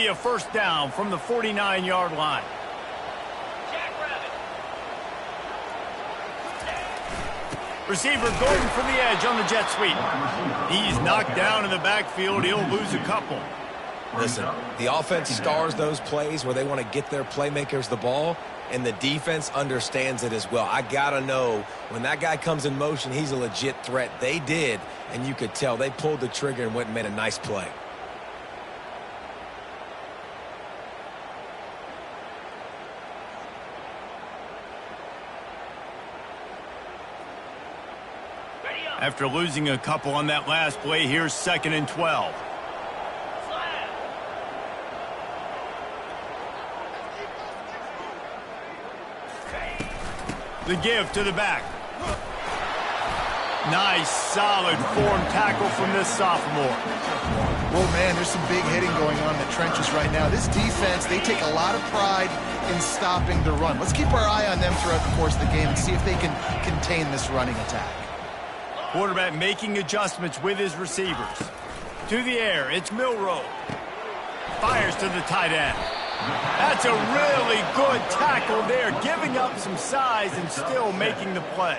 a first down from the 49-yard line. Receiver Gordon for the edge on the jet sweep. He's knocked down in the backfield. He'll lose a couple. Listen, the offense stars those plays where they want to get their playmakers the ball, and the defense understands it as well. I got to know when that guy comes in motion, he's a legit threat. They did, and you could tell they pulled the trigger and went and made a nice play. After losing a couple on that last play, here's 2nd and 12. The give to the back. Nice, solid form tackle from this sophomore. Well, man, there's some big hitting going on in the trenches right now. This defense, they take a lot of pride in stopping the run. Let's keep our eye on them throughout the course of the game and see if they can contain this running attack. Quarterback making adjustments with his receivers. To the air, it's Milroe. Fires to the tight end. That's a really good tackle there, giving up some size and still making the play.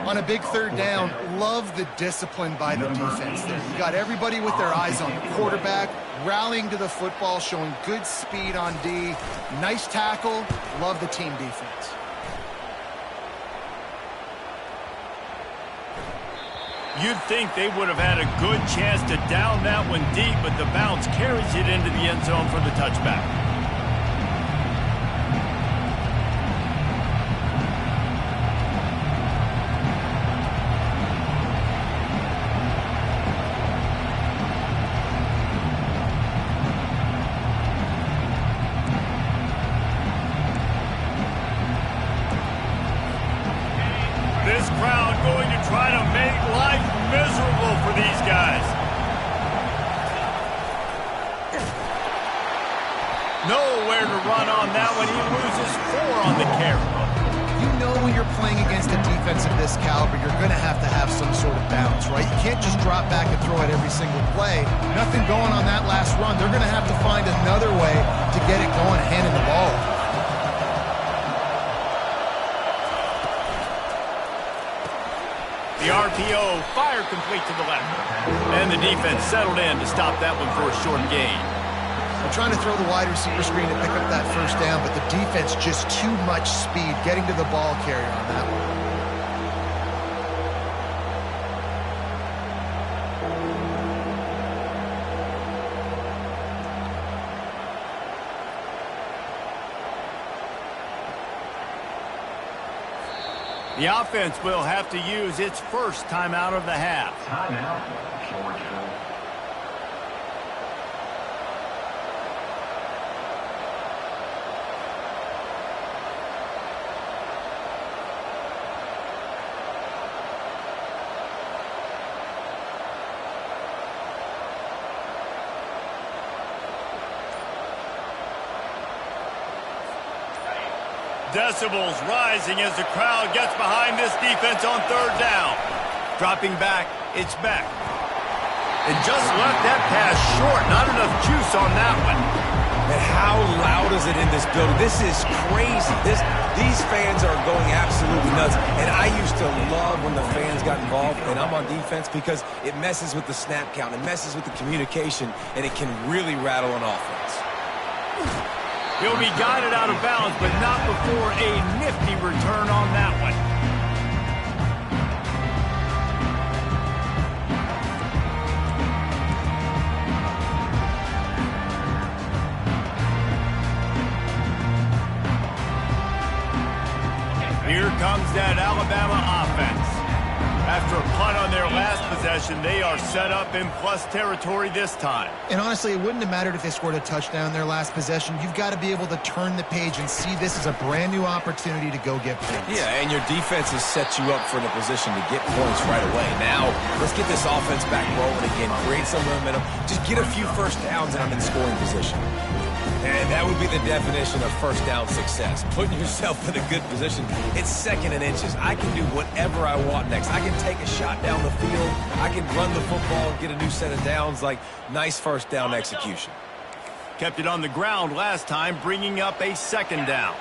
On a big third down, love the discipline by the defense there. You got everybody with their eyes on the quarterback, rallying to the football, showing good speed on D. Nice tackle. Love the team defense. You'd think they would have had a good chance to down that one deep, but the bounce carries it into the end zone for the touchback. This crowd going to try to make life miserable for these guys. Nowhere to run on that one. He loses 4 on the carry. You know when you're playing against a defense of this caliber, you're going to have some sort of bounce, right? You can't just drop back and throw it every single play. Nothing going on that last run. They're going to have to find another way to get it going, handing the ball. The RPO, fire complete to the left. And the defense settled in to stop that one for a short gain. They're trying to throw the wide receiver screen to pick up that first down, but the defense just too much speed getting to the ball carrier on that one. The offense will have to use its first timeout of the half. Timeout, Georgia. Decibels rising as the crowd gets behind this defense on 3rd down. Dropping back, it's Beck. And just left that pass short. Not enough juice on that one. And how loud is it in this building? This is crazy. These fans are going absolutely nuts. And I used to love when the fans got involved, and I'm on defense because it messes with the snap count. It messes with the communication, and it can really rattle an offense. He'll be guided out of bounds, but not before a nifty return on that one. Here comes that Alabama offense. After a punt on their last possession, they are set up in plus territory this time. And honestly, it wouldn't have mattered if they scored a touchdown their last possession. You've got to be able to turn the page and see this as a brand new opportunity to go get points. Yeah, and your defense has set you up for the position to get points right away. Now, let's get this offense back rolling again, create some momentum, just get a few first downs and I'm in scoring position. And that would be the definition of first down success. Putting yourself in a good position. It's 2nd and inches. I can do whatever I want next. I can take a shot down the field. I can run the football, get a new set of downs. Like, nice first down execution. Kept it on the ground last time, bringing up a second down.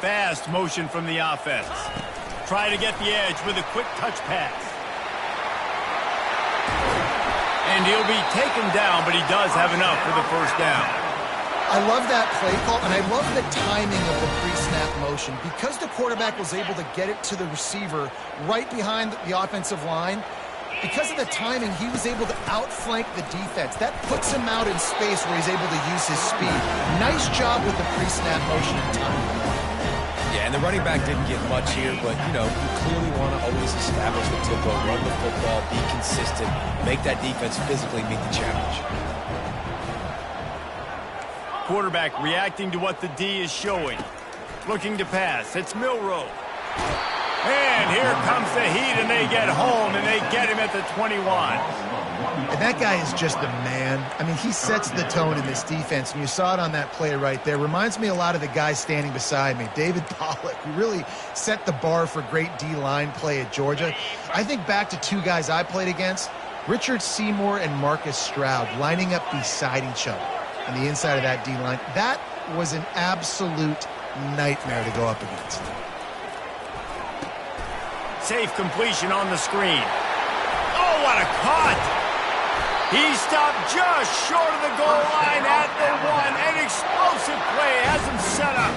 Fast motion from the offense. Try to get the edge with a quick touch pass. And he'll be taken down, but he does have enough for the first down. I love that play call, and I love the timing of the pre-snap motion. Because the quarterback was able to get it to the receiver right behind the offensive line, because of the timing, he was able to outflank the defense. That puts him out in space where he's able to use his speed. Nice job with the pre-snap motion and timing. Yeah, and the running back didn't get much here, but, you know, you clearly want to always establish the tempo, run the football, be consistent, make that defense physically meet the challenge. Quarterback reacting to what the D is showing. Looking to pass. It's Milroe. And here comes the heat, and they get home, and they get him at the 21. And that guy is just a man. I mean, he sets the tone in this defense, and you saw it on that play right there. Reminds me a lot of the guy standing beside me, David Pollock, who really set the bar for great D-line play at Georgia. I think back to two guys I played against, Richard Seymour and Marcus Stroud, lining up beside each other on the inside of that D-line. That was an absolute nightmare to go up against. Safe completion on the screen. Oh, what a cut! He stopped just short of the goal line at the 1. An explosive play has him set up.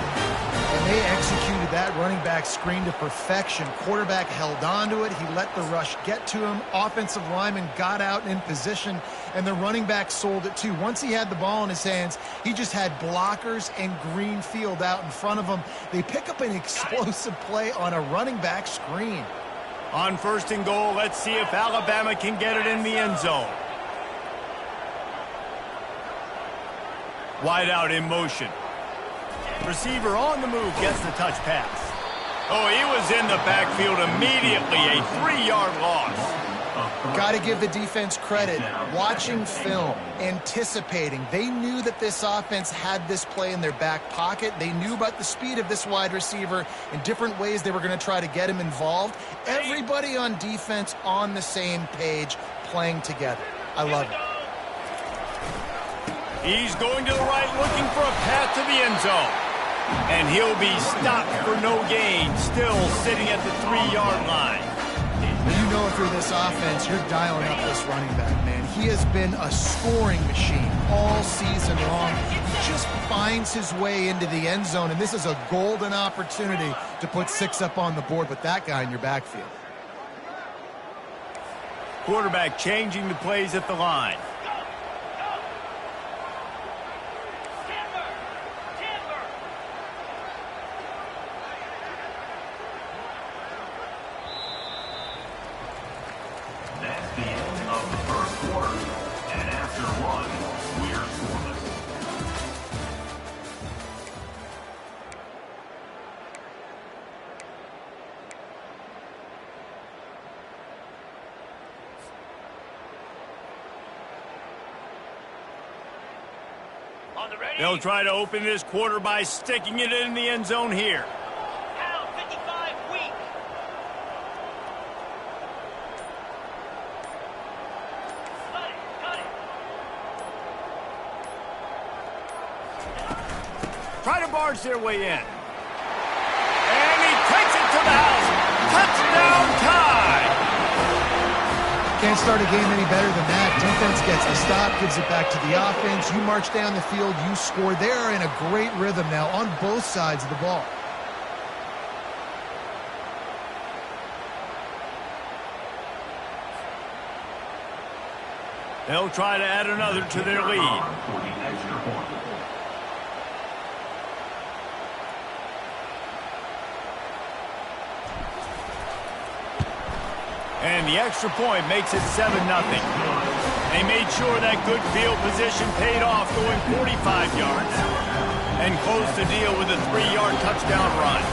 And they executed that running back screen to perfection. Quarterback held on to it. He let the rush get to him. Offensive lineman got out in position, and the running back sold it too. Once he had the ball in his hands, he just had blockers and green field out in front of him. They pick up an explosive play on a running back screen. On 1st and goal, let's see if Alabama can get it in the end zone. Wide out in motion. Receiver on the move gets the touch pass. Oh, he was in the backfield immediately. A 3-yard loss. Got to give the defense credit. Watching film, anticipating. They knew that this offense had this play in their back pocket. They knew about the speed of this wide receiver and different ways they were going to try to get him involved. Everybody on defense on the same page, playing together. I love it. He's going to the right, looking for a path to the end zone. And he'll be stopped for no gain, still sitting at the 3-yard line. You know, if you're this offense, you're dialing up this running back, man. He has been a scoring machine all season long. He just finds his way into the end zone, and this is a golden opportunity to put 6 up on the board with that guy in your backfield. Quarterback changing the plays at the line. That's the end of the first quarter. And after one, we're scoreless. They'll try to open this quarter by sticking it in the end zone here. Pound 55 weak. Cut it. Try to barge their way in. And he takes it to the house. Touchdown tie. Can't start a game any better than that. Defense gets the stop, gives it back to the offense. You march down the field, you score. They're in a great rhythm now on both sides of the ball. They'll try to add another to their lead. For the extra point. And the extra point makes it 7-0. They made sure that good field position paid off, going 45 yards. And closed the deal with a 3-yard touchdown run.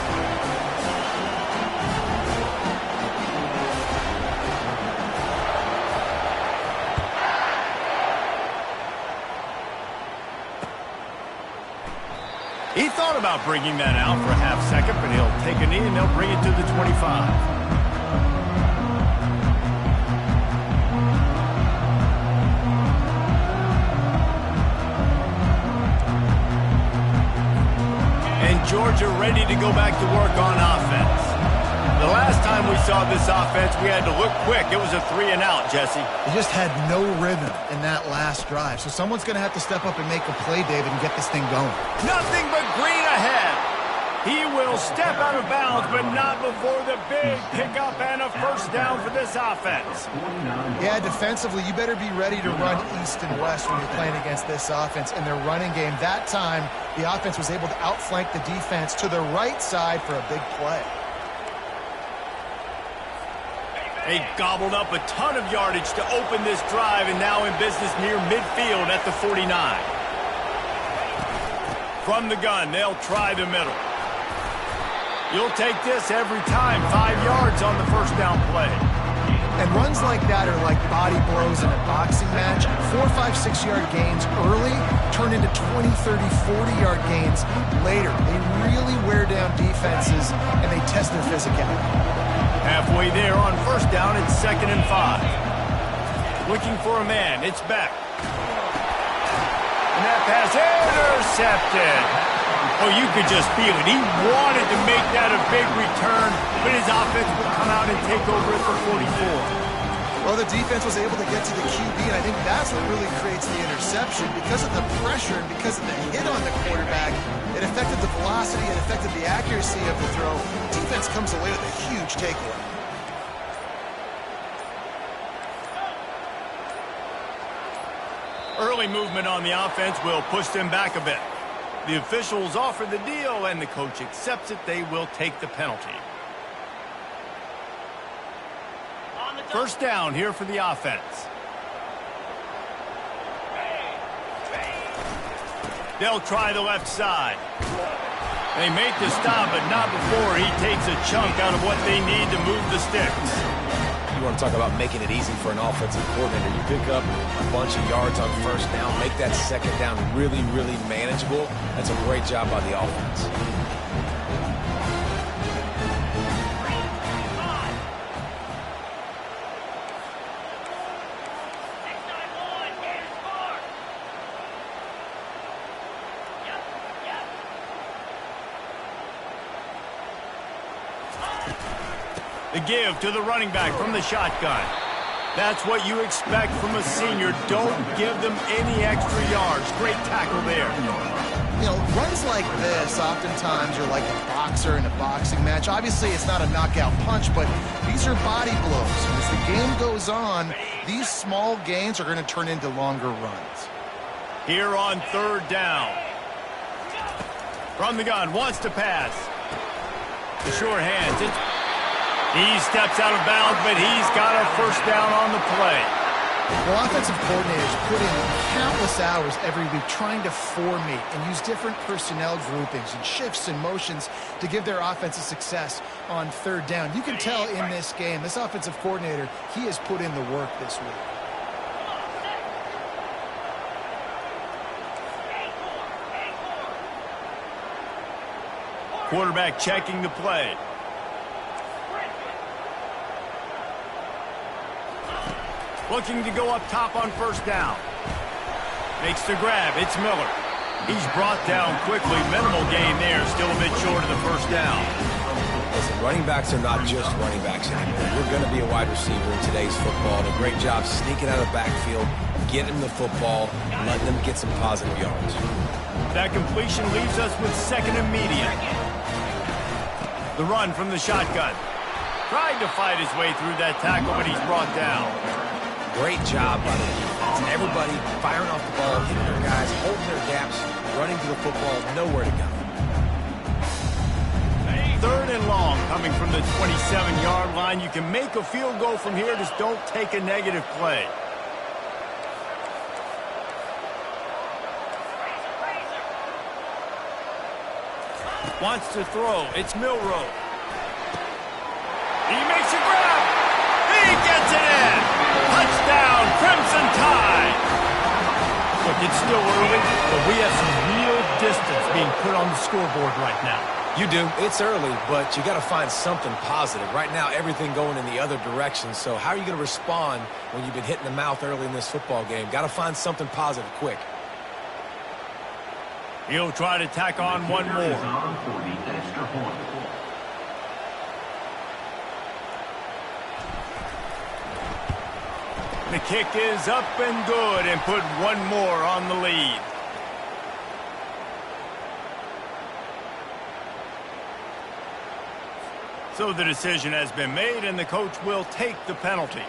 He thought about bringing that out for a half second, but he'll take a knee and they'll bring it to the 25. manager ready to go back to work on offense. The last time we saw this offense, we had to look quick. It was a 3-and-out, Jesse. They just had no rhythm in that last drive. So someone's going to have to step up and make a play, David, and get this thing going. Nothing but green ahead. He will step out of bounds, but not before the big pickup and a first down for this offense. Yeah, defensively, you better be ready to run east and west when you're playing against this offense in their running game. That time, the offense was able to outflank the defense to the right side for a big play. They gobbled up a ton of yardage to open this drive and now in business near midfield at the 49. From the gun, they'll try the middle. You'll take this every time. 5 yards on the first down play. And runs like that are like body blows in a boxing match. 4, 5, 6-yard gains early turn into 20, 30, 40-yard gains later. They really wear down defenses, and they test their physicality. Halfway there on first down, it's 2nd and 5. Looking for a man. It's Beck. And that pass intercepted. Oh, you could just feel it. He wanted to make that a big return, but his offense will come out and take over at the 44. Well, the defense was able to get to the QB, and I think that's what really creates the interception. Because of the pressure and because of the hit on the quarterback, it affected the velocity, it affected the accuracy of the throw. The defense comes away with a huge takeaway. Early movement on the offense will push them back a bit. The officials offer the deal, and the coach accepts it. They will take the penalty. First down here for the offense. They'll try the left side. They make the stop, but not before he takes a chunk out of what they need to move the sticks. You want to talk about making it easy for an offensive coordinator. You pick up a bunch of yards on first down, make that second down really, really manageable. That's a great job by the offense. The give to the running back from the shotgun. That's what you expect from a senior. Don't give them any extra yards. Great tackle there. You know, runs like this oftentimes are like a boxer in a boxing match. Obviously, it's not a knockout punch, but these are body blows. And as the game goes on, these small gains are going to turn into longer runs. Here on third down. From the gun, wants to pass. The sure hands. He steps out of bounds, but he's got a first down on the play. Well, offensive coordinators put in countless hours every week trying to formate and use different personnel groupings and shifts and motions to give their offensive success on third down. You can tell in this game, this offensive coordinator, he has put in the work this week. Quarterback checking the play. Looking to go up top on first down. Makes the grab. It's Miller. He's brought down quickly. Minimal gain there. Still a bit short of the first down. Listen, running backs are not just running backs anymore. You're going to be a wide receiver in today's football. And a great job sneaking out of the backfield, getting the football, and letting them get some positive yards. That completion leaves us with 2nd and medium. The run from the shotgun. Tried to fight his way through that tackle, but he's brought down. Great job by the defense. Everybody firing off the ball, hitting their guys, holding their gaps, running to the football, nowhere to go. 3rd and long coming from the 27-yard line. You can make a field goal from here. Just don't take a negative play. Wants to throw. It's Milroe. He makes a grab. He gets it in. Touchdown, Crimson Tide. Look, it's still early, but we have some real distance being put on the scoreboard right now. You do. It's early, but you got to find something positive. Right now, everything going in the other direction. So how are you going to respond when you've been hitting the mouth early in this football game? Got to find something positive quick. He'll try to tack on one Kicker is more. on for the extra point. The kick is up and good and put one more on the lead. So the decision has been made and the coach will take the penalty.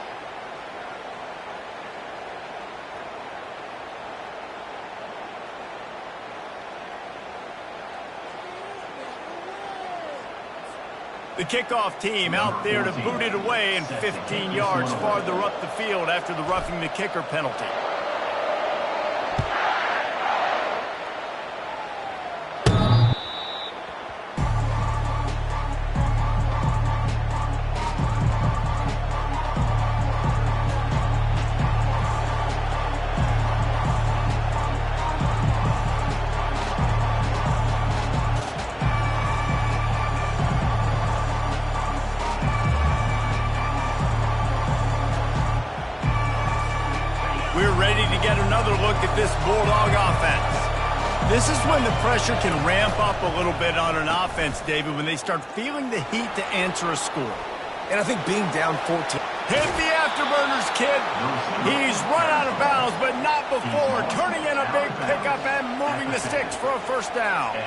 The kickoff team out there to boot it away and 15 yards farther up the field after the roughing the kicker penalty. We're ready to get another look at this Bulldog offense. This is when the pressure can ramp up a little bit on an offense, David, when they start feeling the heat to answer a score. And I think being down 14. Hit the afterburners, kid. He's run out of bounds, but not before turning in a big pickup and moving the sticks for a first down.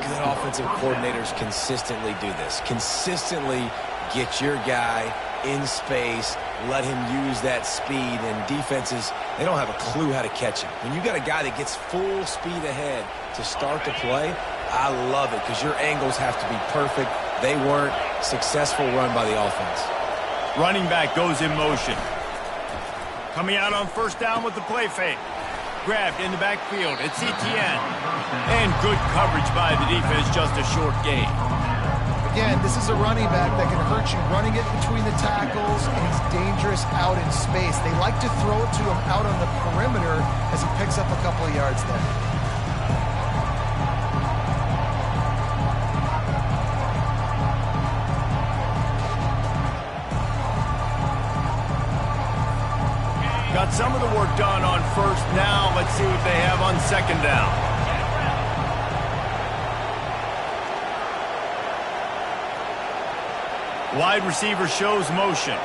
Good offensive coordinators consistently do this. Consistently get your guy in space, let him use that speed, and defenses, they don't have a clue how to catch him. When you got a guy that gets full speed ahead to start the play, I love it because your angles have to be perfect. They weren't. Successful run by the offense. Running back goes in motion. Coming out on first down with the play fake. Grabbed in the backfield. It's ETN. And good coverage by the defense, just a short gain. Again, this is a running back that can hurt you running it between the tackles, and he's dangerous out in space. They like to throw it to him out on the perimeter as he picks up a couple of yards there. Got some of the work done on first. Now let's see what they have on second down. Wide receiver shows motion.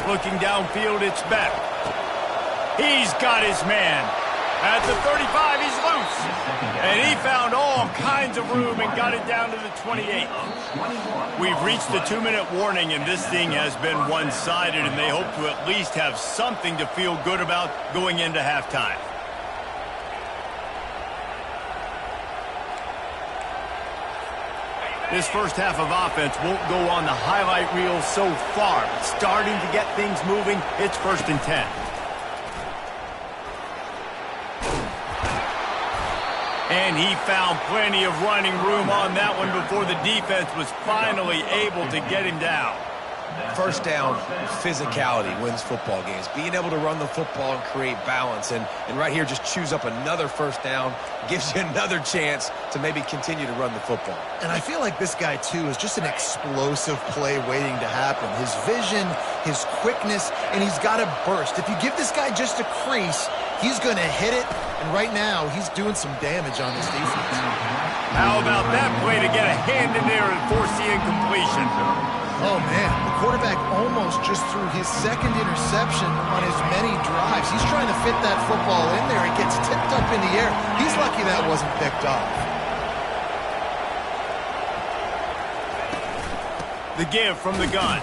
Looking downfield, it's Beck. He's got his man. At the 35, he's loose. And he found all kinds of room and got it down to the 28. We've reached the 2-minute warning, and this thing has been one-sided, and they hope to at least have something to feel good about going into halftime. This first half of offense won't go on the highlight reel so far, but starting to get things moving, it's 1st and 10. And he found plenty of running room on that one before the defense was finally able to get him down. First down, physicality wins football games. Being able to run the football and create balance. And right here, just choose up another first down. Gives you another chance to maybe continue to run the football. And I feel like this guy, too, is just an explosive play waiting to happen. His vision, his quickness, and he's got a burst. If you give this guy just a crease, he's going to hit it. And right now, he's doing some damage on this defense. How about that play to get a hand in there and force the incompletion? Oh, man, the quarterback almost just threw his second interception on as many drives. He's trying to fit that football in there. It gets tipped up in the air. He's lucky that wasn't picked off. The give from the gun.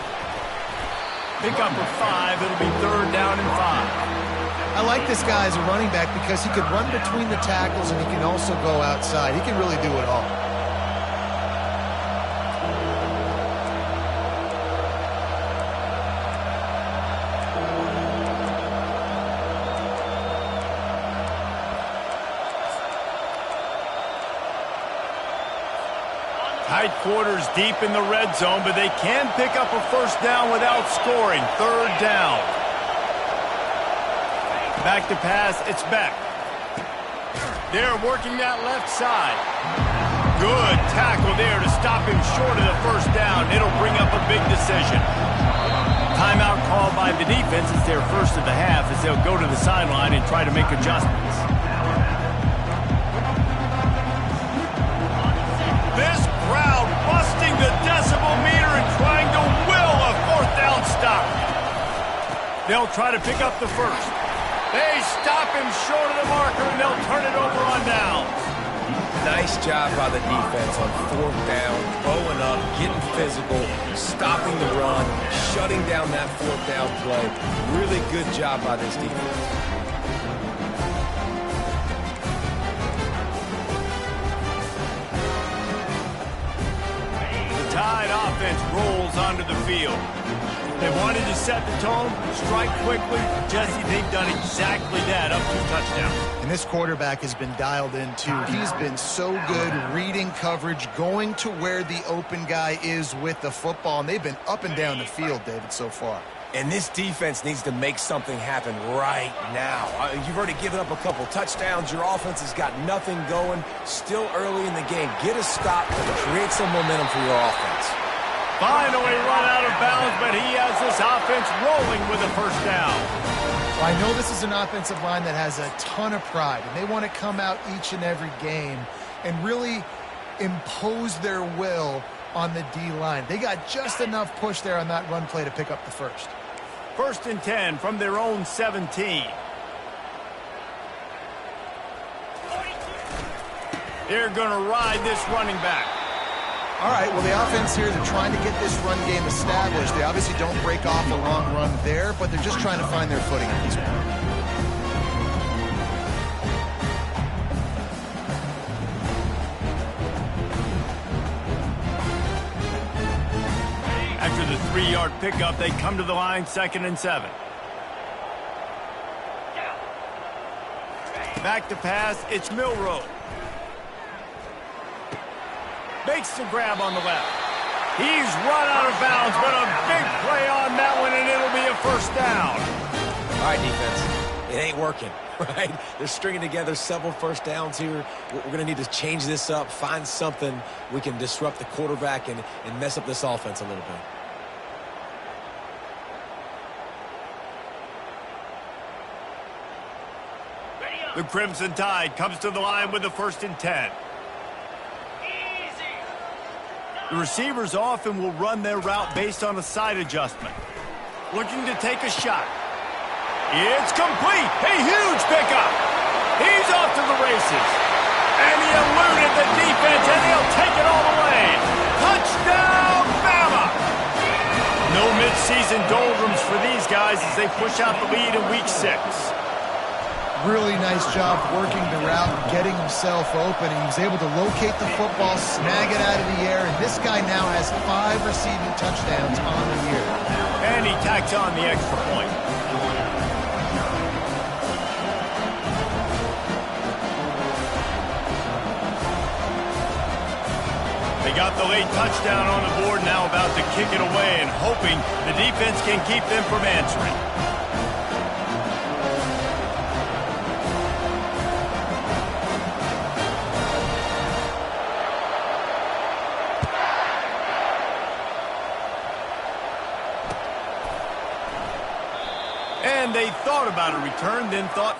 Pick up a 5. It'll be 3rd down and 5. I like this guy as a running back because he can run between the tackles and he can also go outside. He can really do it all. Tight quarters deep in the red zone, but they can pick up a first down without scoring. 3rd down. Back to pass, it's Beck. They're working that left side. Good tackle there to stop him short of the first down. It'll bring up a big decision. Timeout called by the defense. It's their first of the half as they'll go to the sideline and try to make adjustments. This crowd busting the decibel meter and trying to will a fourth down stop. They'll try to pick up the first. They stop him short of the marker, and they'll turn it over on downs. Nice job by the defense on fourth down, bowing up, getting physical, stopping the run, shutting down that fourth down play. Really good job by this defense. The Tide offense rolls onto the field. They wanted to set the tone, strike quickly. Jesse, they've done exactly that, up 2 touchdowns. And this quarterback has been dialed in, too. He's been so good reading coverage, going to where the open guy is with the football. And they've been up and down the field, David, so far. And this defense needs to make something happen right now. You've already given up a couple touchdowns. Your offense has got nothing going. Still early in the game. Get a stop and create some momentum for your offense. Finally run out of bounds, but he has this offense rolling with a first down. Well, I know this is an offensive line that has a ton of pride, and they want to come out each and every game and really impose their will on the D-line. They got just enough push there on that run play to pick up the first. 1st and 10 from their own 17. They're going to ride this running back. All right, well, the offense here, they're trying to get this run game established. They obviously don't break off a long run there, but they're just trying to find their footing at this point. After the 3-yard pickup, they come to the line 2nd and 7. Back to pass, it's Milroe. Makes the grab on the left. He's run out of bounds, but a big play on that one, and it'll be a first down. All right, defense. It ain't working, right? They're stringing together several first downs here. We're going to need to change this up, find something we can disrupt the quarterback and mess up this offense a little bit. The Crimson Tide comes to the line with the 1st and 10. The receivers often will run their route based on a side adjustment. Looking to take a shot. It's complete. A huge pickup. He's off to the races. And he eluded the defense, and he'll take it all the way. Touchdown, Bama! No midseason doldrums for these guys as they push out the lead in Week 6. Really nice job working the route and getting himself open. He was able to locate the football, snag it out of the air, and this guy now has 5 receiving touchdowns on the year. And he tacks on the extra point. They got the late touchdown on the board, now about to kick it away and hoping the defense can keep them from answering. And they thought about a return, then thought...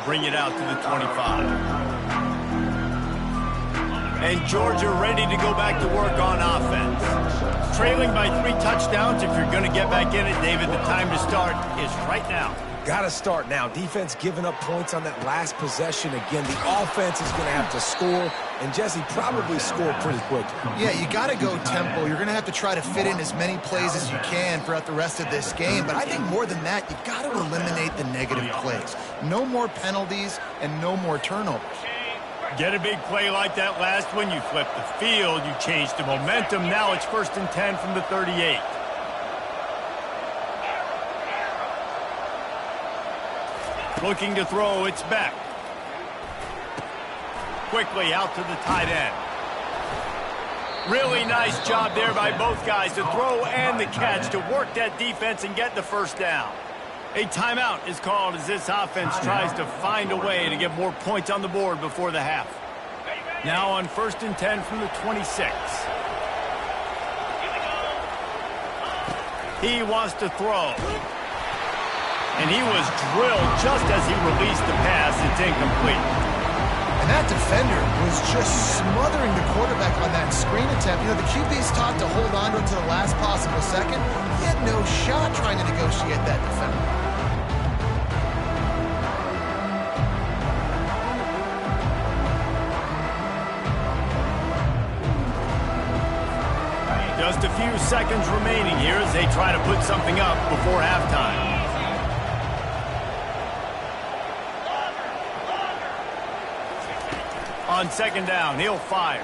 Bring it out to the 25. And Georgia ready to go back to work on offense. Trailing by 3 touchdowns. If you're going to get back in it, David, the time to start is right now. Got to start now. Defense giving up points on that last possession. Again, the offense is going to have to score, and Jesse probably score pretty quick. Yeah, you got to go tempo. You're going to have to try to fit in as many plays as you can throughout the rest of this game. But I think more than that, you got to eliminate the negative plays. No more penalties and no more turnovers. Get a big play like that last one, you flip the field, you change the momentum. Now it's 1st and 10 from the 38. Looking to throw, it's Beck. Quickly out to the tight end. Really nice job there by both guys to throw and the catch to work that defense and get the first down. A timeout is called as this offense tries to find a way to get more points on the board before the half. Now on 1st and 10 from the 26. He wants to throw. And he was drilled just as he released the pass. It's incomplete. And that defender was just smothering the quarterback on that screen attempt. You know, the QB's taught to hold on to it to the last possible second. He had no shot trying to negotiate that defender. Just a few seconds remaining here as they try to put something up before halftime. On 2nd down, he'll fire.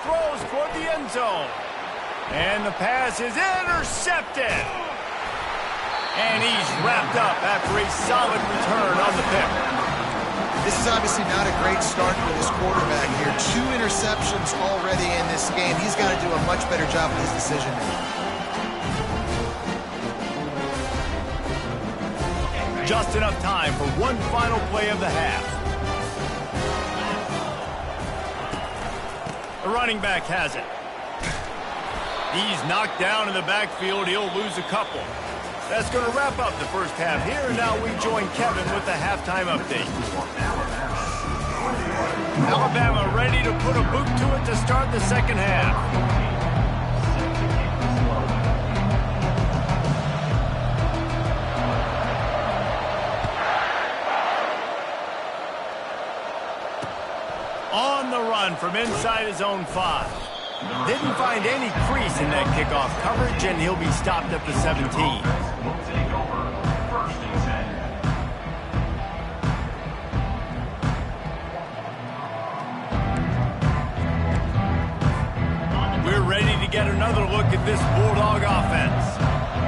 Throws toward the end zone. And the pass is intercepted. And he's wrapped up after a solid return on the pick. This is obviously not a great start for this quarterback here. 2 interceptions already in this game. He's got to do a much better job with his decision making. Just enough time for one final play of the half. The running back has it. He's knocked down in the backfield. He'll lose a couple. That's going to wrap up the first half here. And now we join Kevin with the halftime update. Alabama ready to put a boot to it to start the second half. On the run from inside his own 5. Didn't find any crease in that kickoff coverage, and he'll be stopped at the 17. We're ready to get another look at this Bulldog offense.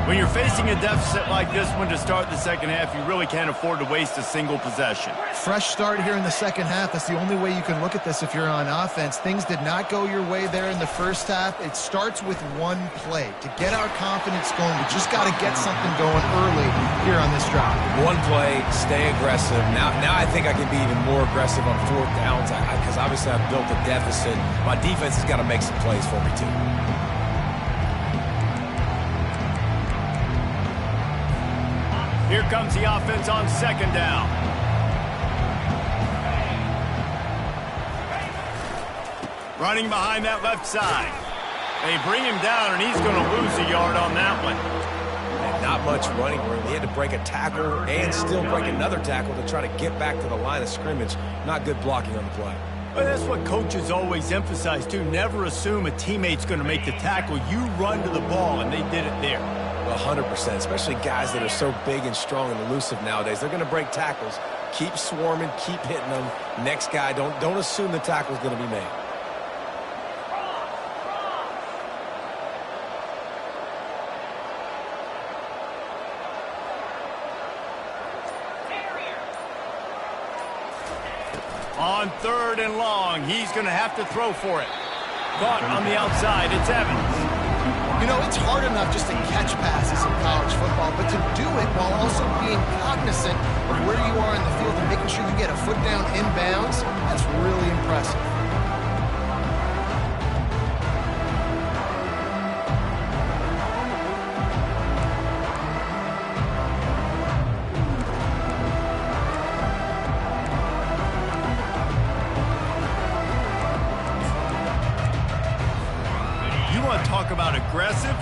When you're facing a deficit like this one to start the second half, you really can't afford to waste a single possession. Fresh start here in the second half. That's the only way you can look at this if you're on offense. Things did not go your way there in the first half. It starts with one play. To get our confidence going, we just got to get something going early here on this drive. One play, stay aggressive. Now I think I can be even more aggressive on 4th downs because obviously I've built a deficit. My defense has got to make some plays for me too. Here comes the offense on 2nd down. Running behind that left side. They bring him down, and he's going to lose a yard on that one. And not much running room. He had to break a tackle and still break another tackle to try to get back to the line of scrimmage. Not good blocking on the play. But that's what coaches always emphasize, too. Never assume a teammate's going to make the tackle. You run to the ball, and they did it there. 100%, especially guys that are so big and strong and elusive nowadays. They're going to break tackles. Keep swarming, keep hitting them. Next guy, don't assume the tackle's going to be made. On 3rd and long, he's going to have to throw for it. Caught on the outside, it's Evans. You know, it's hard enough just to catch passes in college football, but to do it while also being cognizant of where you are in the field and making sure you get a foot down inbounds, that's really impressive. Talk about aggressive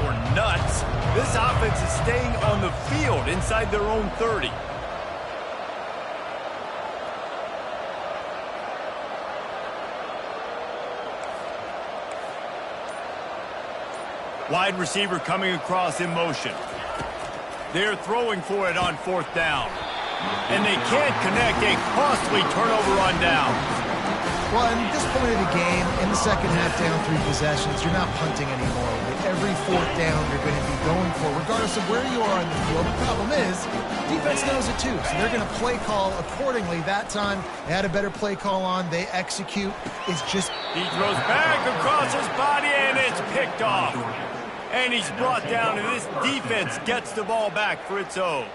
or nuts. This offense is staying on the field. In inside their own 30. Wide receiver coming across in motion. They're throwing for it on 4th down. And they can't connect. A costly turnover on down. Well, at this point of the game, in the second half, down 3 possessions, you're not punting anymore. With every 4th down, you're going to be going for, regardless of where you are on the field. The problem is, defense knows it too, so they're going to play call accordingly. That time, they had a better play call on. They execute. It's just... He throws back across his body, and it's picked off. And he's brought down, and this defense gets the ball back for its own.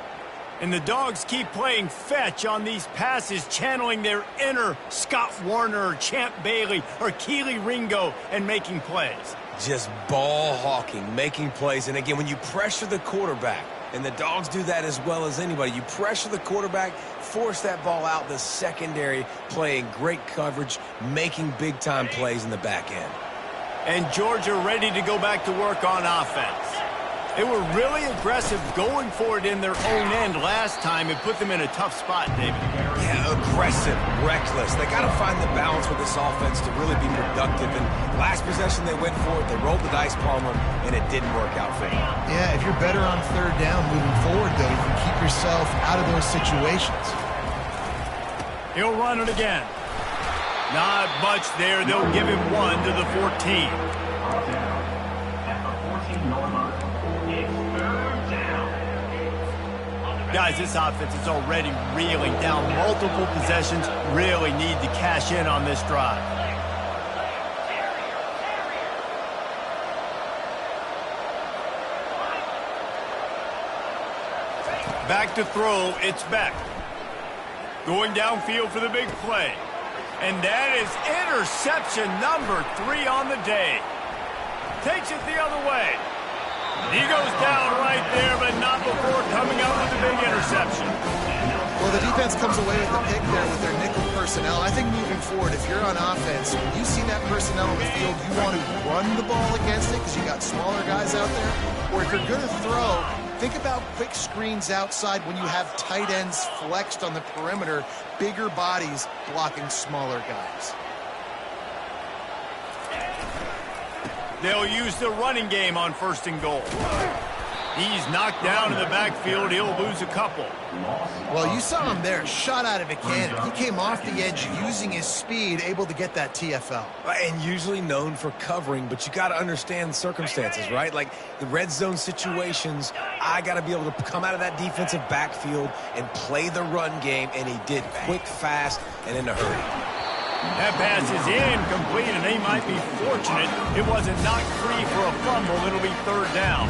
And the Dogs keep playing fetch on these passes, channeling their inner Scott Warner or Champ Bailey or Keely Ringo and making plays. Just ball hawking, making plays. And again, when you pressure the quarterback, and the Dogs do that as well as anybody, you pressure the quarterback, force that ball out, the secondary playing great coverage, making big-time plays in the back end. And Georgia ready to go back to work on offense. They were really aggressive going for it in their own end last time. It put them in a tough spot, David. Yeah, aggressive, reckless. They got to find the balance with this offense to really be productive. And last possession they went for it, they rolled the dice, Palmer, and it didn't work out for them. Yeah, if you're better on 3rd down moving forward, though, you can keep yourself out of those situations. He'll run it again. Not much there. They'll give him 1 to the 14. Guys, this offense is already reeling down multiple possessions. Really need to cash in on this drive. Back to throw, it's Beck. Going downfield for the big play. And that is interception number 3 on the day. Takes it the other way. He goes down right there, but not before coming up with a big interception. Well, the defense comes away with the pick there with their nickel personnel. I think moving forward, if you're on offense, when you see that personnel on the field, you want to run the ball against it because you got smaller guys out there. Or if you're going to throw, think about quick screens outside when you have tight ends flexed on the perimeter, bigger bodies blocking smaller guys. They'll use the running game on 1st and goal. He's knocked down in the backfield. He'll lose a couple. Well, you saw him there, shot out of a cannon. He came off the edge using his speed, able to get that TFL. And usually known for covering, but you got to understand the circumstances, right? Like the red zone situations, I got to be able to come out of that defensive backfield and play the run game, and he did quick, fast, and in a hurry. That pass is incomplete, and they might be fortunate it wasn't knocked free for a fumble. It'll be 3rd down.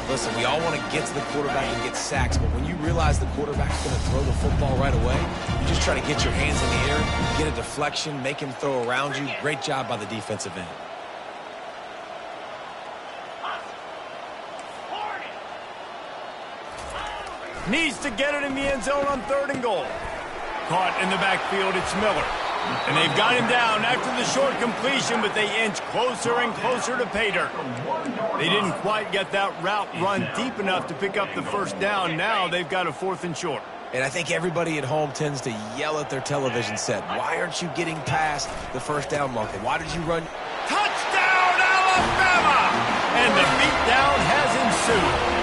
Listen, we all want to get to the quarterback and get sacks, but when you realize the quarterback's going to throw the football right away, you just try to get your hands in the air, get a deflection, make him throw around you. Great job by the defensive end. Needs to get it in the end zone on 3rd and goal. Caught in the backfield, it's Miller. And they've got him down after the short completion, but they inch closer and closer to pay dirt. They didn't quite get that route run deep enough to pick up the 1st down. Now they've got a 4th and short. And I think everybody at home tends to yell at their television set. Why aren't you getting past the 1st down marker? Why did you run? Touchdown, Alabama! And the beatdown has ensued.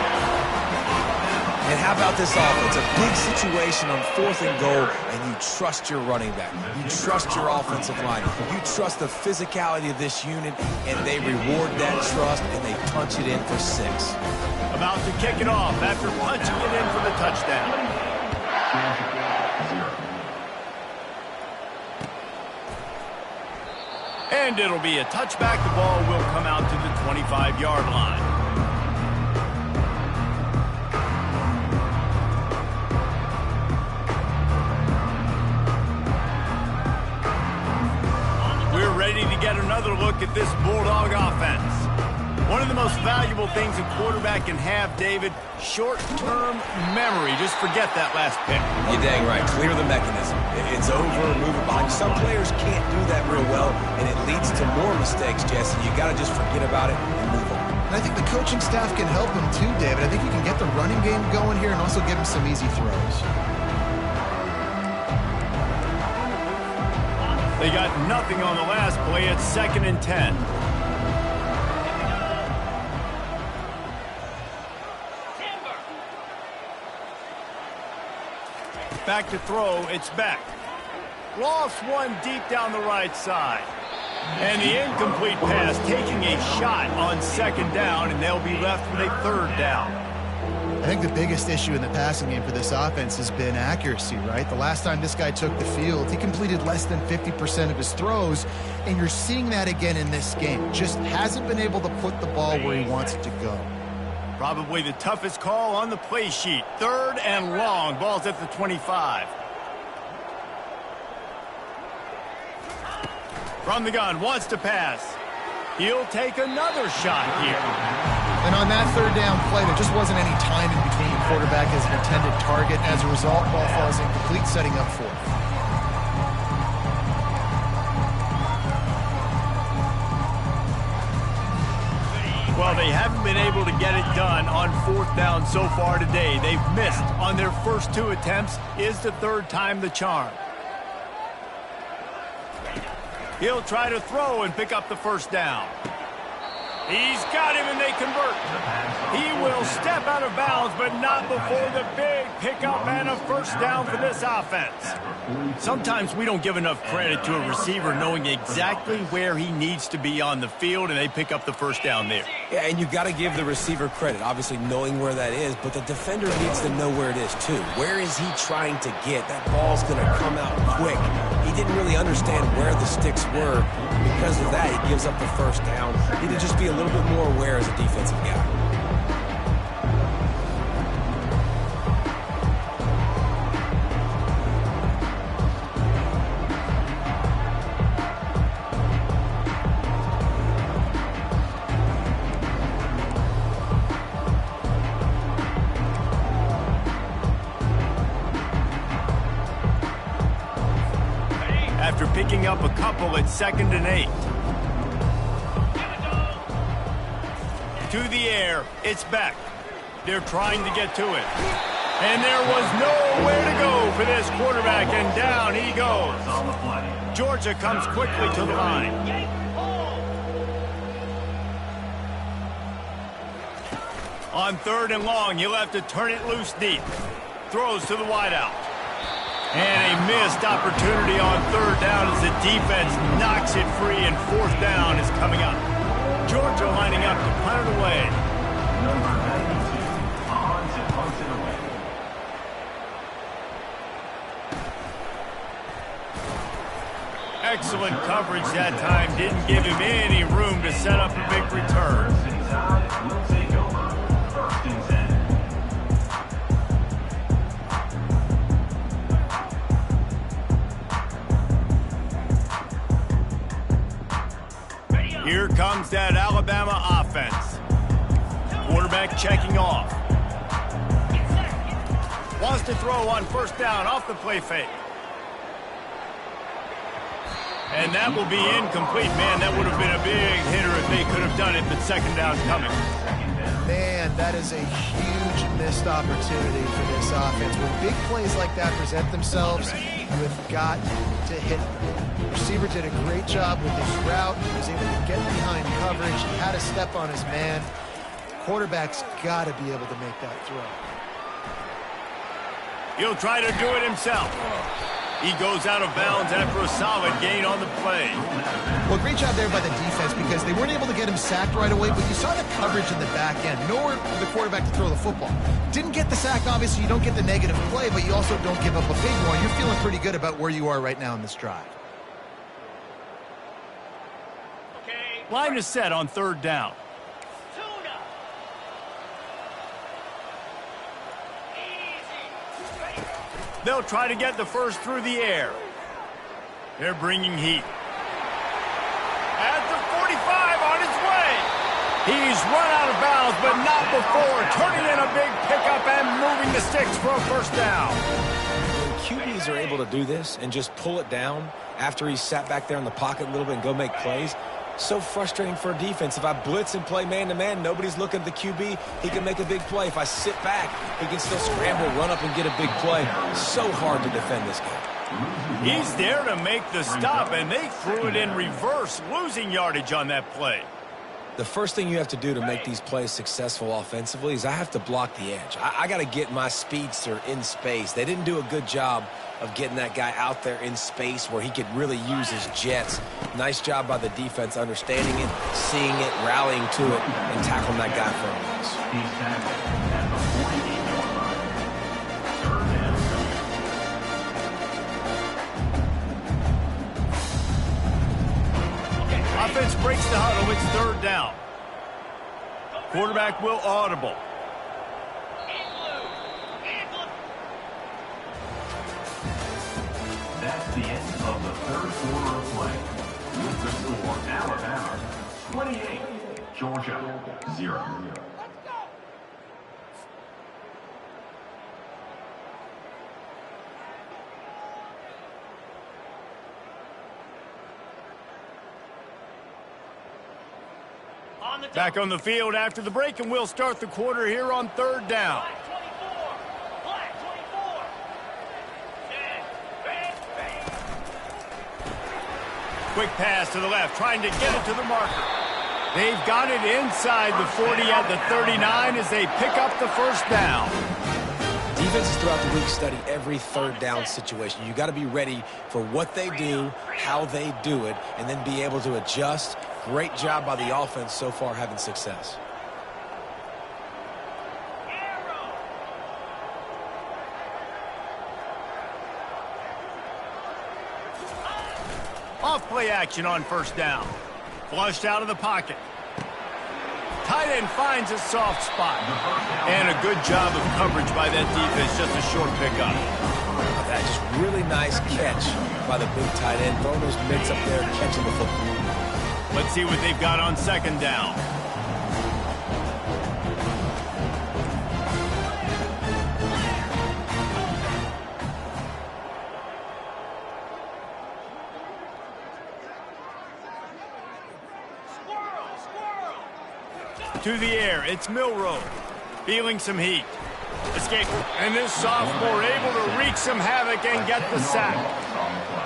And how about this offense? A big situation on 4th and goal, and you trust your running back. You trust your offensive line. You trust the physicality of this unit, and they reward that trust, and they punch it in for 6. About to kick it off after punching it in for the touchdown. And it'll be a touchback. The ball will come out to the 25-yard line. We're ready to get another look at this Bulldog offense. One of the most valuable things a quarterback can have, David, short-term memory. Just forget that last pick. You're dang right. Clear the mechanism. It's over, move it behind. Some players can't do that real well, and it leads to more mistakes, Jesse. You got to just forget about it and move on. And I think the coaching staff can help him too, David. I think you can get the running game going here and also give him some easy throws. They got nothing on the last play. It's 2nd and 10. Back to throw. It's Beck. Lost one deep down the right side. And the incomplete pass taking a shot on 2nd down, and they'll be left with a 3rd down. I think the biggest issue in the passing game for this offense has been accuracy, right? The last time this guy took the field, he completed less than 50% of his throws, and you're seeing that again in this game. Just hasn't been able to put the ball where he wants it to go. Probably the toughest call on the play sheet. 3rd and long. Ball's at the 25. From the gun, wants to pass. He'll take another shot here. And on that 3rd down play, there just wasn't any time in between quarterback as an intended target. As a result, ball falls incomplete, setting up 4th. Well, they haven't been able to get it done on 4th down so far today. They've missed on their first 2 attempts. Is the 3rd time the charm? He'll try to throw and pick up the 1st down. He's got him, and they convert. He will step out of bounds, but not before the big pickup and a 1st down for this offense. Sometimes we don't give enough credit to a receiver knowing exactly where he needs to be on the field, and they pick up the 1st down there. Yeah, and you got to give the receiver credit, obviously knowing where that is, but the defender needs to know where it is too. Where is he trying to get? That ball's going to come out quick. He didn't really understand where the sticks were. Because of that, he gives up the 1st down. He need to just be a little bit more aware as a defensive guy. After picking up a couple at 2nd and 8. To the air, it's Beck. They're trying to get to it. And there was nowhere to go for this quarterback, and down he goes. Georgia comes quickly to the line. On 3rd and long, you'll have to turn it loose deep. Throws to the wideout. And a missed opportunity on 3rd down as the defense knocks it free, and 4th down is coming up. Georgia lining up to punt it away. Number 92 punts it away. Excellent coverage that time. Didn't give him any room to set up a big return. Will take over 1st and 10. Here comes that Alabama offense. Quarterback checking off. Wants to throw on 1st down off the play fake. And that will be incomplete. Man, that would have been a big hitter if they could have done it, but 2nd down coming. Man, that is a huge missed opportunity for this offense. When big plays like that present themselves, you have got to hit them. The receiver did a great job with his route. He was able to get behind coverage. He had a step on his man. Quarterback's got to be able to make that throw. He'll try to do it himself. He goes out of bounds after a solid gain on the play. Well, great job there by the defense because they weren't able to get him sacked right away, but you saw the coverage in the back end. Nowhere for the quarterback to throw the football. Didn't get the sack, obviously. You don't get the negative play, but you also don't give up a big one. You're feeling pretty good about where you are right now in this drive. Line is set on 3rd down. They'll try to get the 1st through the air. They're bringing heat. At the 45 on his way. He's run out of bounds, but not before. Turning in a big pickup and moving the sticks for a 1st down. When QBs are able to do this and just pull it down after he's sat back there in the pocket a little bit and go make plays, So frustrating for a defense. If I blitz and play man-to-man, nobody's looking at the QB. He can make a big play. If I sit back, he can still scramble, run up, and get a big play. So hard to defend this guy. He's there to make the stop, and they threw it in reverse, losing yardage on that play. The first thing you have to do to make these plays successful offensively is I have to block the edge. I got to get my speedster in space. They didn't do a good job of getting that guy out there in space where he could really use his jets. Nice job by the defense understanding it, seeing it, rallying to it, and tackling that guy for a loss. He's tackled at the 48-yard line. Third down. Offense breaks the huddle. It's third down. Quarterback will audible. That's the end of the third quarter of play. With the score, Alabama 28, Georgia 0. Back on the field after the break, and we'll start the quarter here on third down. Quick pass to the left, trying to get it to the marker. They've got it inside the 40 at the 39 as they pick up the first down. Defenses throughout the week study every third down situation. You got to be ready for what they do, how they do it, and then be able to adjust. Great job by the offense so far having success. Off play action on first down. Flushed out of the pocket. Tight end finds a soft spot. And a good job of coverage by that defense. Just a short pickup. That just really nice catch by the big tight end. Throwing those mitts up there, catching the football. Let's see what they've got on second down. To the air, it's Milroe. Feeling some heat. Escape. And this sophomore able to wreak some havoc and get the sack.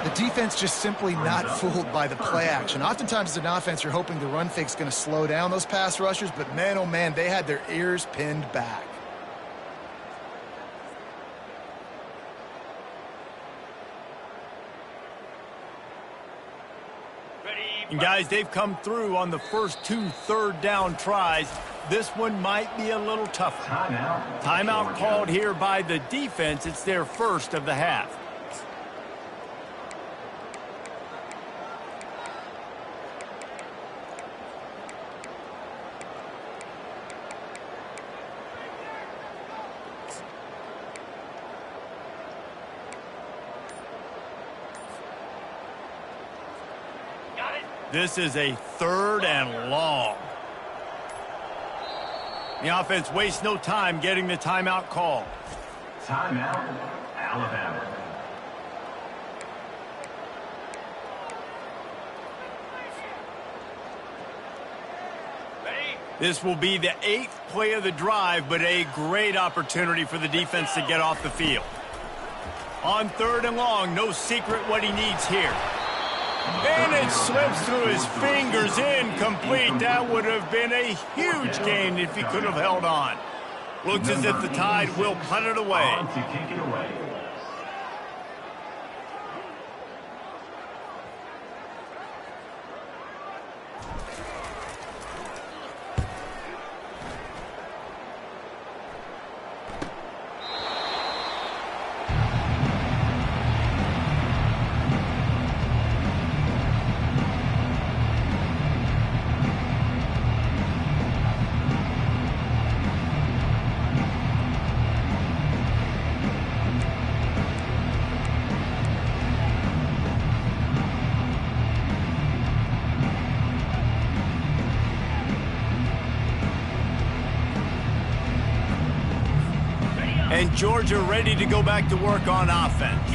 The defense just simply not fooled by the play action. Oftentimes as an offense, you're hoping the run fake's going to slow down those pass rushers, but man, oh man, they had their ears pinned back. And guys, they've come through on the first two third down tries. This one might be a little tougher. Timeout called here by the defense. It's their first of the half. This is a third and long. The offense wastes no time getting the timeout call. Timeout, Alabama. This will be the 8th play of the drive, but a great opportunity for the defense to get off the field. On third and long, no secret what he needs here. And it slips through his fingers, incomplete. That would have been a huge gain if he could have held on. Looks as if the Tide will punt it away. On to kick it away. And Georgia ready to go back to work on offense.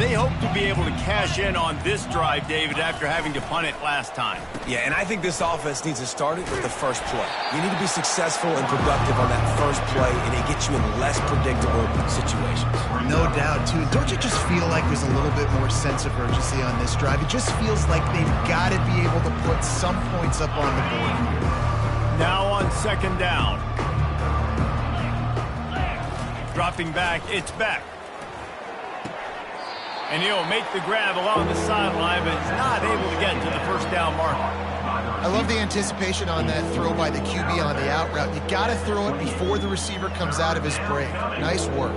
they hope to be able to cash in on this drive, David, after having to punt it last time. Yeah, and I think this offense needs to start it with the first play. You need to be successful and productive on that first play, and it gets you in less predictable situations. No doubt, too. Don't you just feel like there's a little bit more sense of urgency on this drive? It just feels like they've got to be able to put some points up on the board here. Now on second down. Dropping back, it's Beck. And he'll make the grab along the sideline, but he's not able to get to the first down marker. I love the anticipation on that throw by the QB on the out route. You got to throw it before the receiver comes out of his break. Nice work.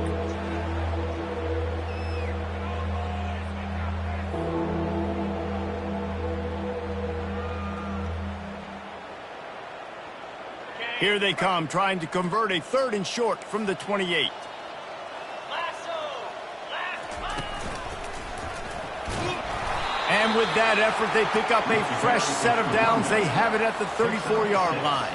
Here they come, trying to convert a 3rd and short from the 28. And with that effort, they pick up a fresh set of downs. They have it at the 34-yard line.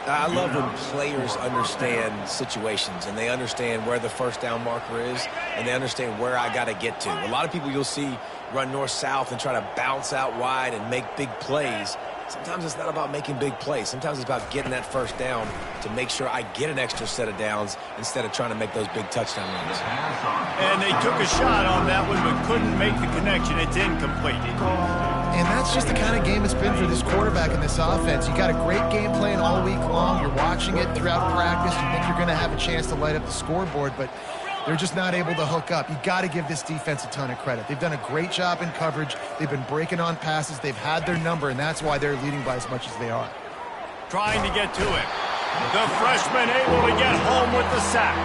I love when players understand situations and they understand where the first down marker is and they understand where I got to get to. A lot of people you'll see run north-south and try to bounce out wide and make big plays. Sometimes it's not about making big plays. Sometimes it's about getting that first down to make sure I get an extra set of downs instead of trying to make those big touchdown runs. And they took a shot on that one but couldn't make the connection. It's incomplete. And that's just the kind of game it's been for this quarterback in this offense. You got a great game plan all week long. You're watching it throughout practice. You think you're going to have a chance to light up the scoreboard, but they're just not able to hook up. You got to give this defense a ton of credit. They've done a great job in coverage. They've been breaking on passes. They've had their number, and that's why they're leading by as much as they are. Trying to get to it. The freshman able to get home with the sack.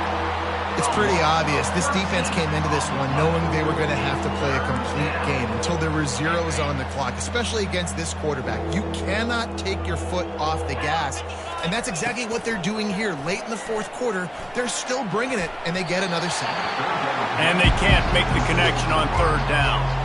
It's pretty obvious. This defense came into this one knowing they were going to have to play a complete game until there were zeros on the clock, especially against this quarterback. You cannot take your foot off the gas, and that's exactly what they're doing here. Late in the 4th quarter, they're still bringing it, and they get another sack. And they can't make the connection on 3rd down.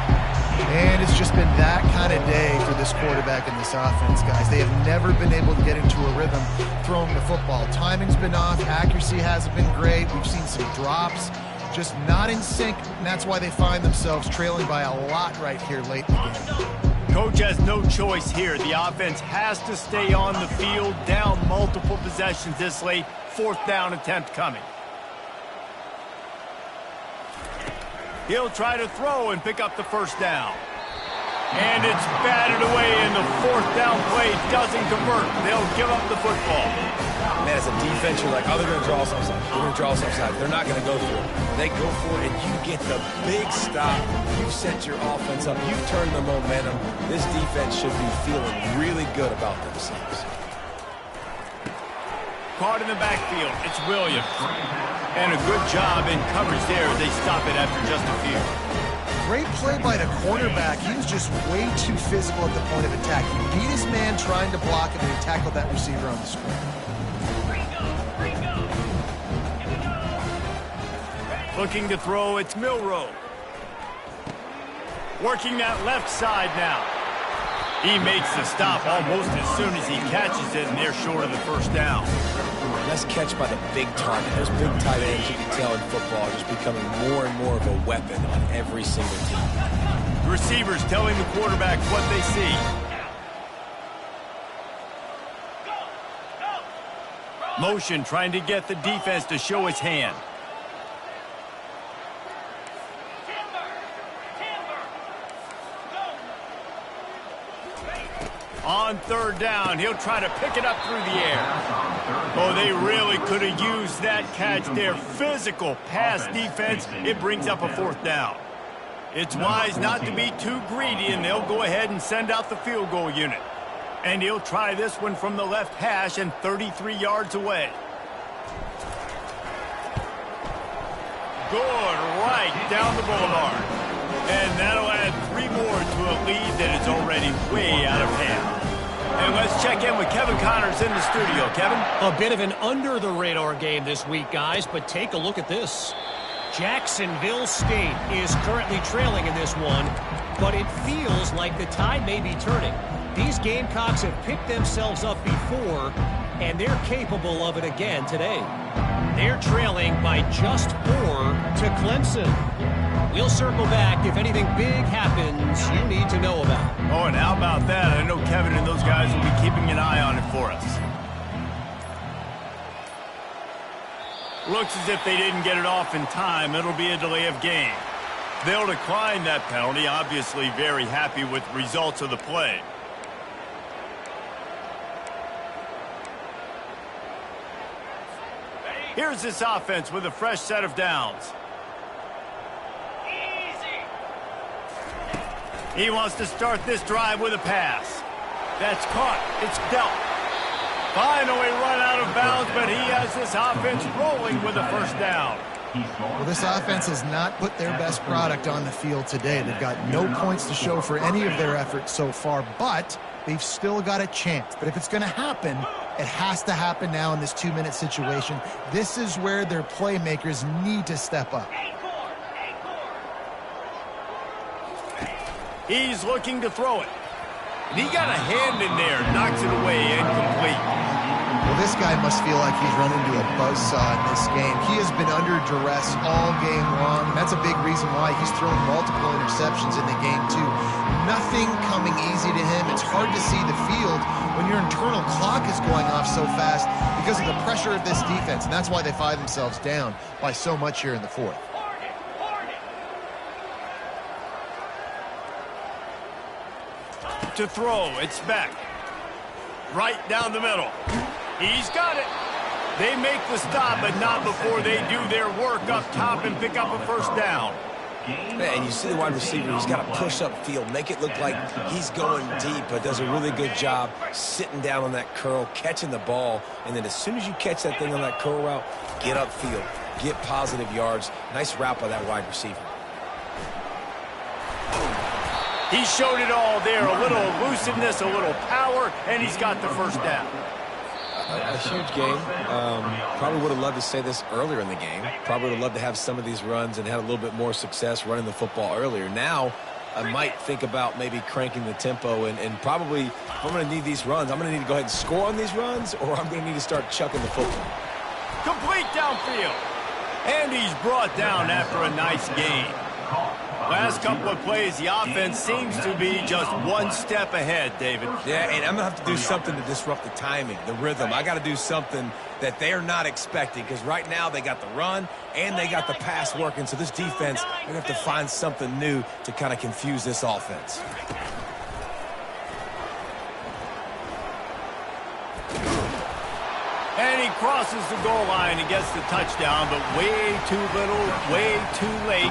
And it's just been that kind of day for this quarterback in this offense, guys. They have never been able to get into a rhythm throwing the football. Timing's been off. Accuracy hasn't been great. We've seen some drops. Just not in sync, and that's why they find themselves trailing by a lot right here late in the game. Coach has no choice here. The offense has to stay on the field, down multiple possessions this late. 4th down attempt coming. He'll try to throw and pick up the first down. And it's batted away, and the 4th down play doesn't convert. They'll give up the football. Man, as a defense, you're like, oh, they're going to draw us offside. They're going to draw us offside. They're not going to go for it. They go for it, and you get the big stop. You've set your offense up. You've turned the momentum. This defense should be feeling really good about themselves. Caught in the backfield, it's Williams. And a good job in coverage there. They stop it after just a few. Great play by the cornerback. He was just way too physical at the point of attack. He beat his man trying to block him, and he tackled that receiver on the square. Looking to throw, it's Milroe. Working that left side now. He makes the stop almost as soon as he catches it, and they're short of the first down. Nice catch by the big target. Those big tight ends, you can tell in football, are just becoming more and more of a weapon on every single team. Receivers telling the quarterback what they see. Motion trying to get the defense to show its hand. On 3rd down, he'll try to pick it up through the air. Oh, they really could have used that catch there. Physical pass defense. It brings up a 4th down. It's wise not to be too greedy, and they'll go ahead and send out the field goal unit. And he'll try this one from the left hash and 33 yards away. Good, right down the boulevard. And that'll add 3 more to a lead that is already way out of hand. And let's check in with Kevin Connors in the studio. Kevin? A bit of an under-the-radar game this week, guys, but take a look at this. Jacksonville State is currently trailing in this one, but it feels like the tide may be turning. These Gamecocks have picked themselves up before, and they're capable of it again today. They're trailing by just 4 to Clemson. We'll circle back if anything big happens you need to know about. Oh, and how about that? I know Kevin and those guys will be keeping an eye on it for us. Looks as if they didn't get it off in time. It'll be a delay of game. They'll decline that penalty, obviously very happy with the results of the play. Here's this offense with a fresh set of downs. He wants to start this drive with a pass. That's caught. It's dealt. Finally run out of bounds, but he has this offense rolling with a first down. Well, this offense has not put their best product on the field today. They've got no points to show for any of their efforts so far, but they've still got a chance. But if it's going to happen, it has to happen now in this 2-minute situation. This is where their playmakers need to step up. He's looking to throw it. And he got a hand in there, knocks it away, incomplete. Well, this guy must feel like he's run into a buzzsaw in this game. He has been under duress all game long, and that's a big reason why he's thrown multiple interceptions in the game, too. Nothing coming easy to him. It's hard to see the field when your internal clock is going off so fast because of the pressure of this defense, and that's why they find themselves down by so much here in the fourth. To throw, it's back. Right down the middle. He's got it. They make the stop, but not before they do their work up top and pick up a first down. And you see the wide receiver, he's got to push up field, make it look like he's going deep, but does a really good job sitting down on that curl, catching the ball, and then as soon as you catch that thing on that curl route, get upfield, get positive yards. Nice route by that wide receiver. He showed it all there, a little elusiveness, a little power, and he's got the first down. A huge game. Probably would have loved to say this earlier in the game. Probably would have loved to have some of these runs and had a little bit more success running the football earlier. Now, I might think about maybe cranking the tempo and probably, if I'm going to need these runs, I'm going to need to go ahead and score on these runs, or I'm going to need to start chucking the football. Complete downfield. And he's brought down after a nice gain. Last couple of plays, the offense seems to be just one step ahead, David. Yeah, and I'm going to have to do something to disrupt the timing, the rhythm. I got to do something that they're not expecting, because right now they got the run and they got the pass working. So this defense, they're going to have to find something new to kind of confuse this offense. And he crosses the goal line and gets the touchdown, but way too little, way too late.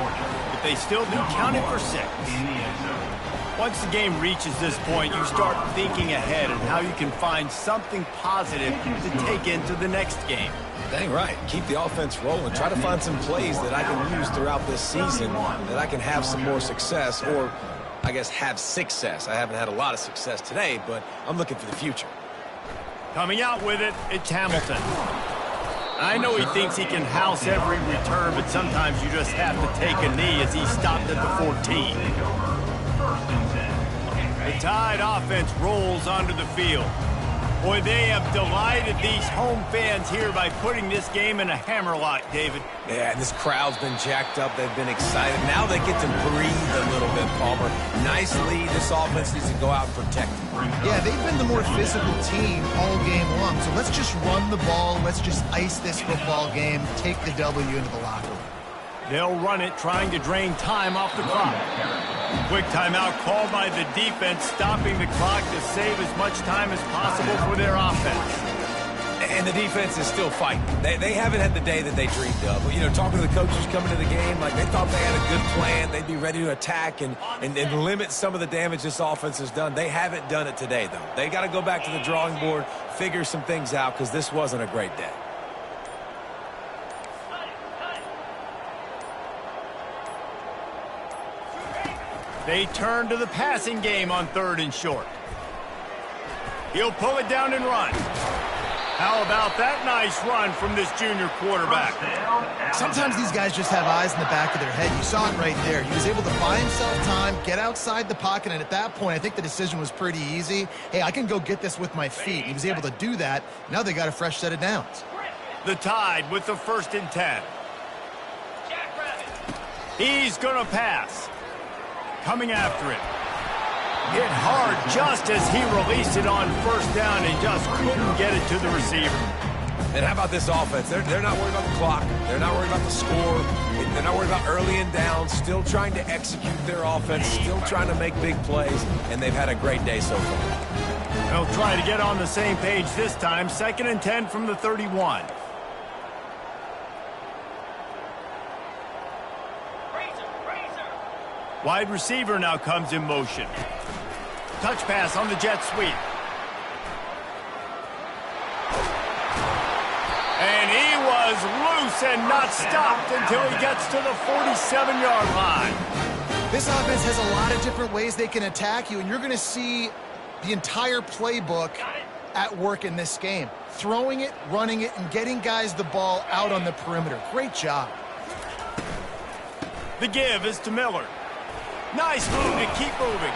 But they still do count it for 6. Once the game reaches this point, you start thinking ahead and how you can find something positive to take into the next game. Dang right. Keep the offense rolling. Try to find some plays that I can use throughout this season that I can have some more success, or I guess have success. I haven't had a lot of success today, but I'm looking for the future. Coming out with it, it's Hamilton. I know he thinks he can house every return, but sometimes you just have to take a knee as he stopped at the 14. The Tide offense rolls onto the field. Boy, they have delighted these home fans here by putting this game in a hammerlock, David. Yeah, and this crowd's been jacked up. They've been excited. Now they get to breathe a little bit, Palmer. Nice lead. This offense needs to go out and protect them. Yeah, they've been the more physical team all game long. So let's just run the ball. Let's just ice this football game, take the W into the locker room. They'll run it, trying to drain time off the clock. Quick timeout called by the defense, stopping the clock to save as much time as possible for their offense. And the defense is still fighting. They haven't had the day that they dreamed of. You know, talking to the coaches coming to the game, like they thought they had a good plan. They'd be ready to attack and limit some of the damage this offense has done. They haven't done it today, though. They got to go back to the drawing board, figure some things out, because this wasn't a great day. They turn to the passing game on 3rd and short. He'll pull it down and run. How about that nice run from this junior quarterback? Sometimes these guys just have eyes in the back of their head. You saw it right there. He was able to buy himself time, get outside the pocket, and at that point, I think the decision was pretty easy. Hey, I can go get this with my feet. He was able to do that. Now they got a fresh set of downs. The Tide with the 1st and 10. He's going to pass. Coming after it. Hit hard just as he released it on first down and just couldn't get it to the receiver. And how about this offense? They're not worried about the clock. They're not worried about the score. They're not worried about early and down. Still trying to execute their offense. Still trying to make big plays. And they've had a great day so far. They'll try to get on the same page this time. 2nd and 10 from the 31. Wide receiver now comes in motion. Touch pass on the jet sweep. And he was loose and not stopped until he gets to the 47-yard line. This offense has a lot of different ways they can attack you, and you're going to see the entire playbook at work in this game. Throwing it, running it, and getting guys the ball out on the perimeter. Great job. The give is to Miller. Nice move to keep moving.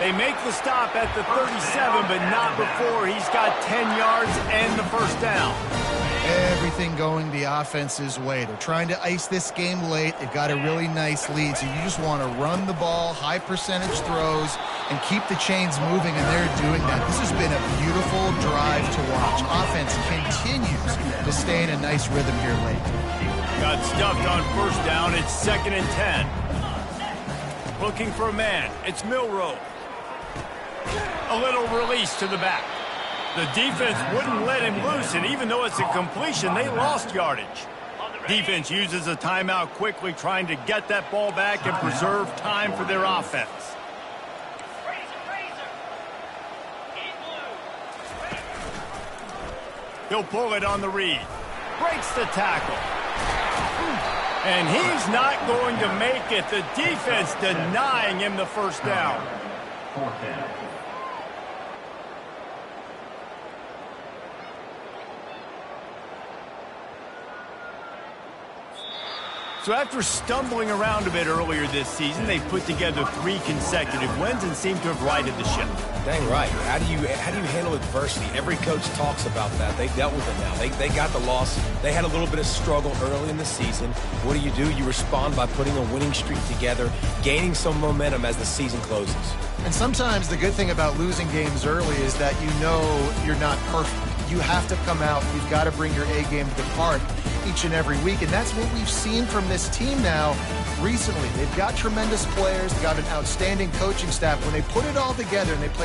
They make the stop at the 37, but not before he's got 10 yards and the first down. Everything going the offense's way. They're trying to ice this game late. They've got a really nice lead, so you just want to run the ball, high percentage throws, and keep the chains moving, and they're doing that. This has been a beautiful drive to watch. Offense continues to stay in a nice rhythm here late. Got stuffed on first down. It's 2nd and 10. Looking for a man. It's Milroe. A little release to the back. The defense wouldn't let him loose, and even though it's a completion, they lost yardage. Defense uses a timeout quickly, trying to get that ball back and preserve time for their offense. He'll pull it on the read. Breaks the tackle. And he's not going to make it. The defense denying him the first down. 4th down. So after stumbling around a bit earlier this season, they've put together 3 consecutive wins and seem to have righted the ship. Dang right. How do you handle adversity? Every coach talks about that. They dealt with it now. They got the loss. They had a little bit of struggle early in the season. What do? You respond by putting a winning streak together, gaining some momentum as the season closes. And sometimes the good thing about losing games early is that you know you're not perfect. You have to come out. You've got to bring your A game to the park each and every week. And that's what we've seen from this team now recently. They've got tremendous players. They've got an outstanding coaching staff. When they put it all together and they play with